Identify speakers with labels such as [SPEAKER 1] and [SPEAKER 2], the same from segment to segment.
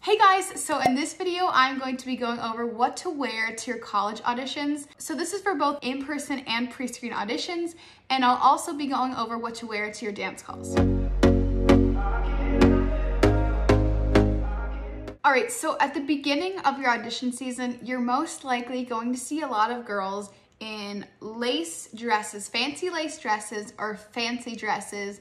[SPEAKER 1] Hey guys, so in this video, I'm going to be going over what to wear to your college auditions. So this is for both in-person and pre-screen auditions, and I'll also be going over what to wear to your dance calls. All right, so at the beginning of your audition season, you're most likely going to see a lot of girls in lace dresses, fancy lace dresses, or fancy dresses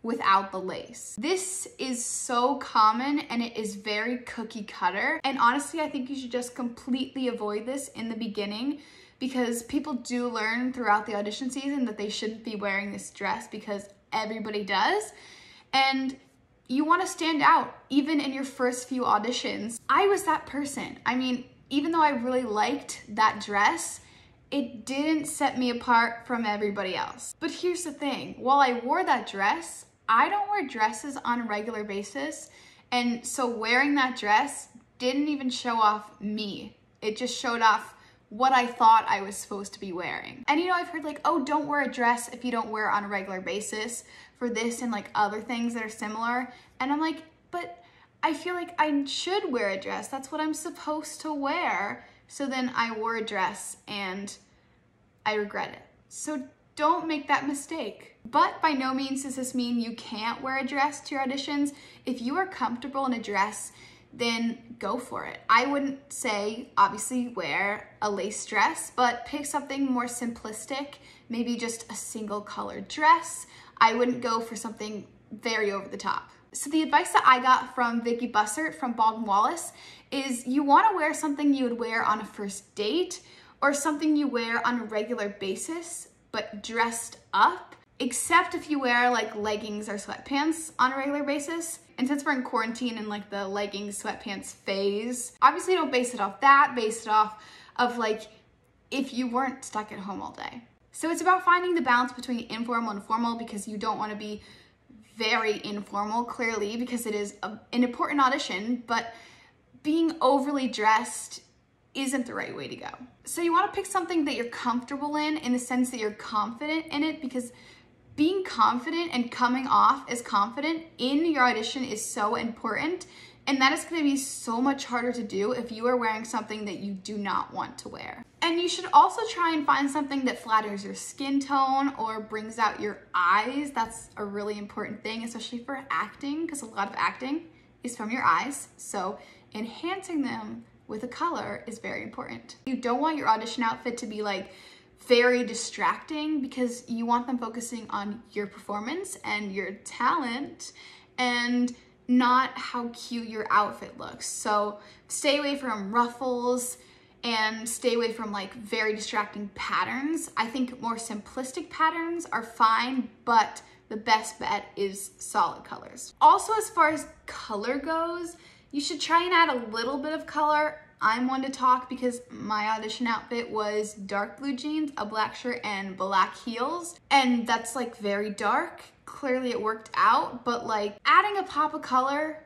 [SPEAKER 1] without the lace. This is so common and it is very cookie cutter. And honestly, I think you should just completely avoid this in the beginning because people do learn throughout the audition season that they shouldn't be wearing this dress because everybody does. And you want to stand out even in your first few auditions. I was that person. I mean, even though I really liked that dress, it didn't set me apart from everybody else. But here's the thing, while I wore that dress, I don't wear dresses on a regular basis, and so wearing that dress didn't even show off me. It just showed off what I thought I was supposed to be wearing. And you know, I've heard like, oh, don't wear a dress if you don't wear it on a regular basis for this and like other things that are similar. And I'm like, but I feel like I should wear a dress. That's what I'm supposed to wear. So then I wore a dress and I regret it. So don't make that mistake. But by no means does this mean you can't wear a dress to your auditions. If you are comfortable in a dress, then go for it. I wouldn't say obviously wear a lace dress, but pick something more simplistic, maybe just a single colored dress. I wouldn't go for something very over the top. So the advice that I got from Vicky Bussert from Baldwin Wallace is you want to wear something you would wear on a first date or something you wear on a regular basis, but dressed up, except if you wear like leggings or sweatpants on a regular basis. And since we're in quarantine and like the leggings, sweatpants phase, obviously don't base it off that, base it off of like if you weren't stuck at home all day. So it's about finding the balance between informal and formal because you don't want to be very informal, clearly, because it is an important audition, but being overly dressed isn't the right way to go. So you want to pick something that you're comfortable in the sense that you're confident in it, because being confident and coming off as confident in your audition is so important, and that is going to be so much harder to do if you are wearing something that you do not want to wear. And you should also try and find something that flatters your skin tone or brings out your eyes. That's a really important thing, especially for acting, because a lot of acting is from your eyes. So enhancing them with a color is very important. You don't want your audition outfit to be like very distracting because you want them focusing on your performance and your talent and not how cute your outfit looks. So stay away from ruffles and stay away from like very distracting patterns. I think more simplistic patterns are fine, but the best bet is solid colors. Also, as far as color goes, you should try and add a little bit of color. I'm one to talk because my audition outfit was dark blue jeans, a black shirt, and black heels. And that's like very dark. Clearly it worked out, but like adding a pop of color,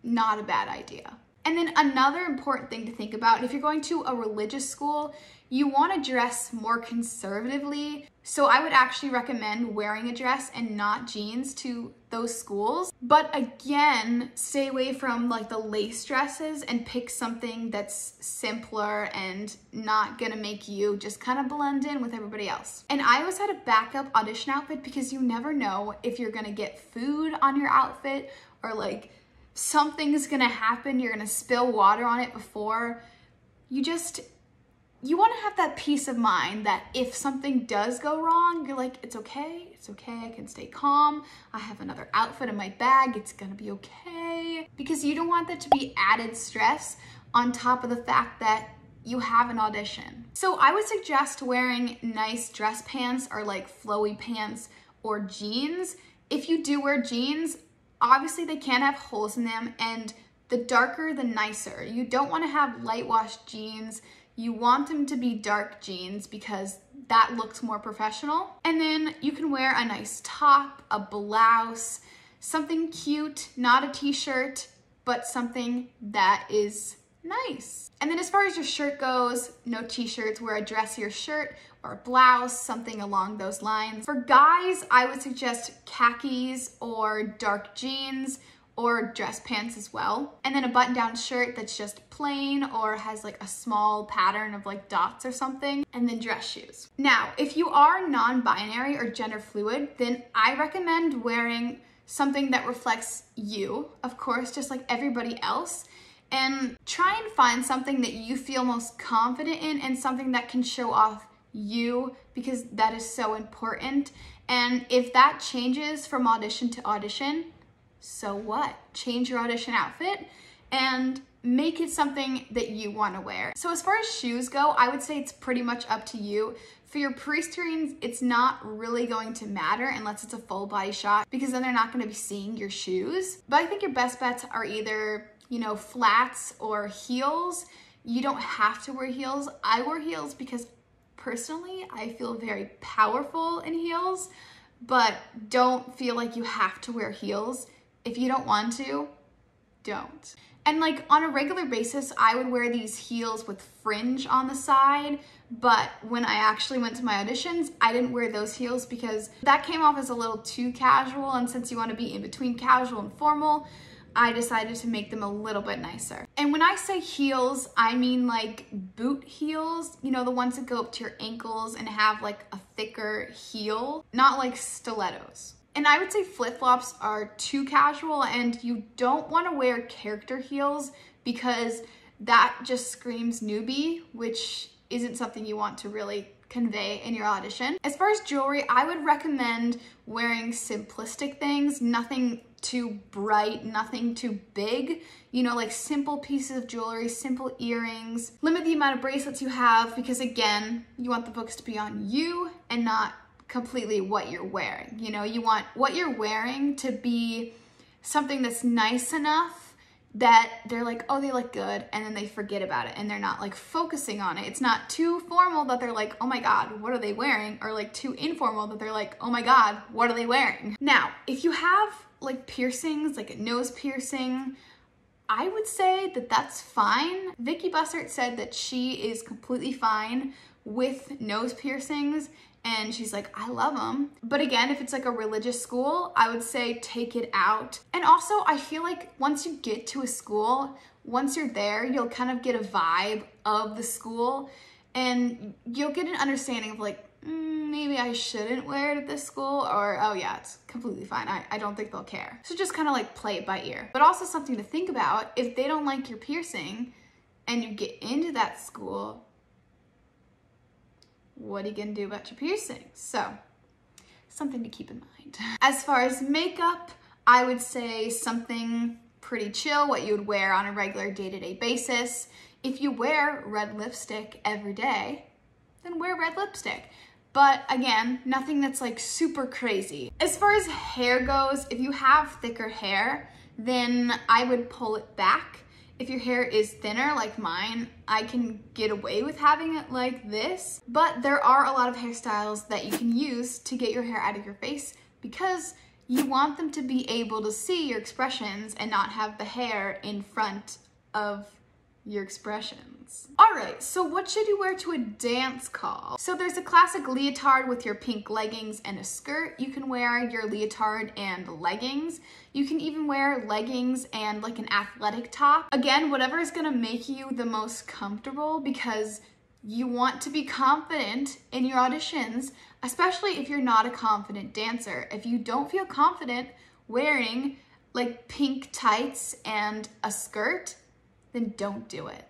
[SPEAKER 1] not a bad idea. And then another important thing to think about, if you're going to a religious school, you want to dress more conservatively. So I would actually recommend wearing a dress and not jeans to those schools. But again, stay away from like the lace dresses and pick something that's simpler and not gonna make you just kind of blend in with everybody else. And I always had a backup audition outfit because you never know if you're gonna get food on your outfit or like something's gonna happen, you're gonna spill water on it before. You want to have that peace of mind that if something does go wrong, you're like, it's okay, I can stay calm, I have another outfit in my bag, it's gonna be okay. Because you don't want that to be added stress on top of the fact that you have an audition. So I would suggest wearing nice dress pants or like flowy pants or jeans. If you do wear jeans, obviously they can have holes in them, and the darker the nicer. You don't want to have light wash jeans. You want them to be dark jeans because that looks more professional. And then you can wear a nice top, a blouse, something cute, not a t-shirt, but something that is nice. And then as far as your shirt goes, no t-shirts, wear a dressier shirt or a blouse, something along those lines. For guys, I would suggest khakis or dark jeans or dress pants as well. And then a button-down shirt that's just plain or has like a small pattern of like dots or something, and then dress shoes. Now, if you are non-binary or gender fluid, then I recommend wearing something that reflects you, of course, just like everybody else, and try and find something that you feel most confident in and something that can show off you, because that is so important. And if that changes from audition to audition, so what? Change your audition outfit and make it something that you want to wear. So as far as shoes go, I would say it's pretty much up to you. For your pre-screens, it's not really going to matter unless it's a full body shot, because then they're not going to be seeing your shoes. But I think your best bets are either, you know, flats or heels. You don't have to wear heels. I wear heels because personally, I feel very powerful in heels, but don't feel like you have to wear heels. If you don't want to, don't. And like on a regular basis, I would wear these heels with fringe on the side, but when I actually went to my auditions, I didn't wear those heels because that came off as a little too casual, and since you want to be in between casual and formal, I decided to make them a little bit nicer. And when I say heels, I mean like boot heels, you know, the ones that go up to your ankles and have like a thicker heel, not like stilettos. And I would say flip-flops are too casual, and you don't want to wear character heels because that just screams newbie, which isn't something you want to really convey in your audition. As far as jewelry, I would recommend wearing simplistic things, nothing too bright, nothing too big, you know, like simple pieces of jewelry, simple earrings. Limit the amount of bracelets you have because again, you want the focus to be on you and not completely what you're wearing. You know, you want what you're wearing to be something that's nice enough that they're like, oh, they look good, and then they forget about it and they're not like focusing on it. It's not too formal that they're like, oh my God, what are they wearing? Or like too informal that they're like, oh my God, what are they wearing? Now, if you have like piercings, like a nose piercing, I would say that that's fine. Vicky Bussert said that she is completely fine with nose piercings, and she's like, I love them. But again, if it's like a religious school, I would say take it out. And also, I feel like once you get to a school, once you're there, you'll kind of get a vibe of the school, and you'll get an understanding of like, maybe I shouldn't wear it at this school, or oh yeah, it's completely fine. I don't think they'll care. So just kind of like play it by ear. But also something to think about, if they don't like your piercing and you get into that school, what are you gonna do about your piercing? So something to keep in mind. As far as makeup, I would say something pretty chill, what you would wear on a regular day-to-day basis. If you wear red lipstick every day, then wear red lipstick. But again, nothing that's like super crazy. As far as hair goes, if you have thicker hair, then I would pull it back. If your hair is thinner like mine, I can get away with having it like this. But there are a lot of hairstyles that you can use to get your hair out of your face because you want them to be able to see your expressions and not have the hair in front of your expressions. All right, so what should you wear to a dance call? So there's a classic leotard with your pink leggings and a skirt. You can wear your leotard and leggings. You can even wear leggings and like an athletic top. Again, whatever is gonna make you the most comfortable, because you want to be confident in your auditions, especially if you're not a confident dancer. If you don't feel confident wearing like pink tights and a skirt, then don't do it.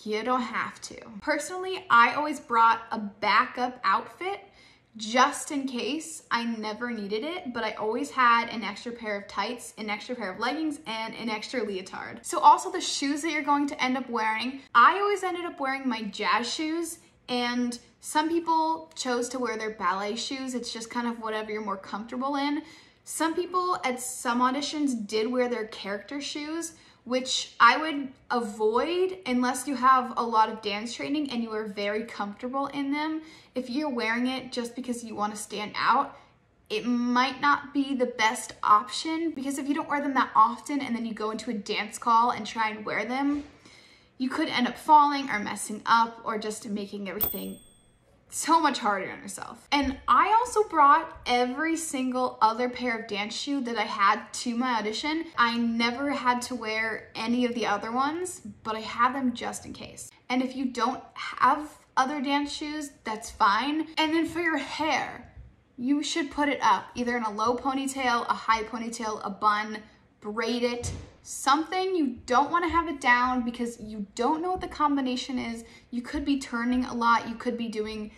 [SPEAKER 1] You don't have to. Personally, I always brought a backup outfit just in case. I never needed it, but I always had an extra pair of tights, an extra pair of leggings, and an extra leotard. So also the shoes that you're going to end up wearing, I always ended up wearing my jazz shoes, and some people chose to wear their ballet shoes. It's just kind of whatever you're more comfortable in. Some people at some auditions did wear their character shoes, which I would avoid unless you have a lot of dance training and you are very comfortable in them. If you're wearing it just because you want to stand out, it might not be the best option, because if you don't wear them that often and then you go into a dance call and try and wear them, you could end up falling or messing up or just making everything so much harder on yourself. And I also brought every single other pair of dance shoe that I had to my audition. I never had to wear any of the other ones, but I had them just in case. And if you don't have other dance shoes, that's fine. And then for your hair, you should put it up, either in a low ponytail, a high ponytail, a bun, braid it, something. You don't want to have it down because you don't know what the combination is. You could be turning a lot. You could be doing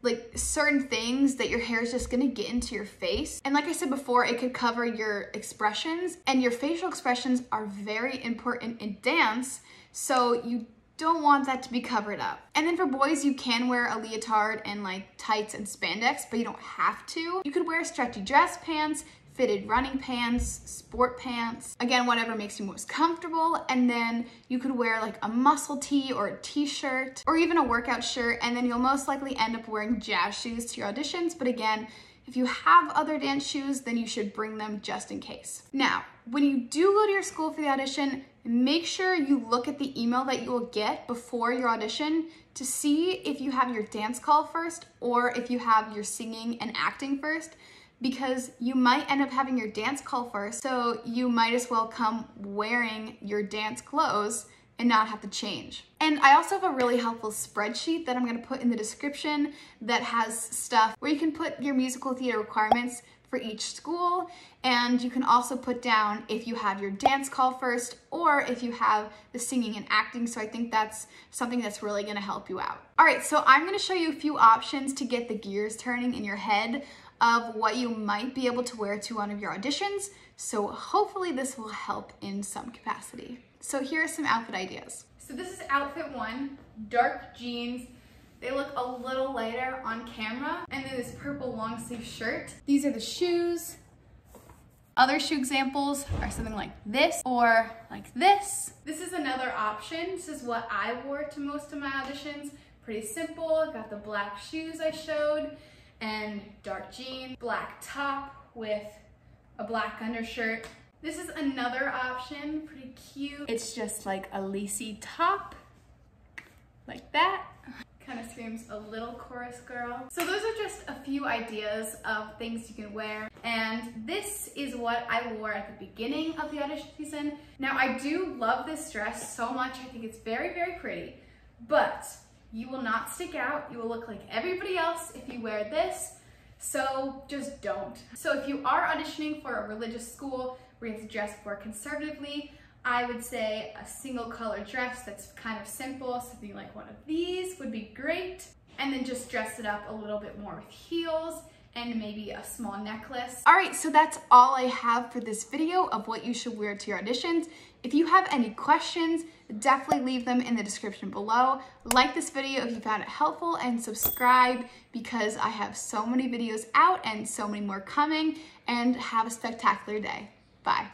[SPEAKER 1] like certain things that your hair is just gonna get into your face. And like I said before, it could cover your expressions, and your facial expressions are very important in dance. So you don't want that to be covered up. And then for boys, you can wear a leotard and like tights and spandex, but you don't have to. You could wear stretchy dress pants, fitted running pants, sport pants, again, whatever makes you most comfortable. And then you could wear like a muscle tee or a t-shirt or even a workout shirt, and then you'll most likely end up wearing jazz shoes to your auditions. But again, if you have other dance shoes, then you should bring them just in case. Now, when you do go to your school for the audition, make sure you look at the email that you will get before your audition to see if you have your dance call first or if you have your singing and acting first, because you might end up having your dance call first, so you might as well come wearing your dance clothes and not have to change. And I also have a really helpful spreadsheet that I'm gonna put in the description that has stuff where you can put your musical theater requirements for each school, and you can also put down if you have your dance call first or if you have the singing and acting. So I think that's something that's really gonna help you out. All right, so I'm gonna show you a few options to get the gears turning in your head of what you might be able to wear to one of your auditions. So hopefully this will help in some capacity. So here are some outfit ideas. So this is outfit one, dark jeans. They look a little lighter on camera. And then this purple long sleeve shirt. These are the shoes. Other shoe examples are something like this or like this. This is another option. This is what I wore to most of my auditions. Pretty simple. Got the black shoes I showed and dark jeans, black top with a black undershirt. This is another option, pretty cute. It's just like a lacy top, like that. Kind of screams a little chorus girl. So those are just a few ideas of things you can wear. And this is what I wore at the beginning of the audition season. Now I do love this dress so much. I think it's very, very pretty, but you will not stick out. You will look like everybody else if you wear this. So just don't. So if you are auditioning for a religious school where you have to dress more conservatively, I would say a single color dress that's kind of simple, something like one of these would be great. And then just dress it up a little bit more with heels and maybe a small necklace. All right, so that's all I have for this video of what you should wear to your auditions. If you have any questions, definitely leave them in the description below. Like this video if you found it helpful, and subscribe because I have so many videos out and so many more coming. And have a spectacular day. Bye.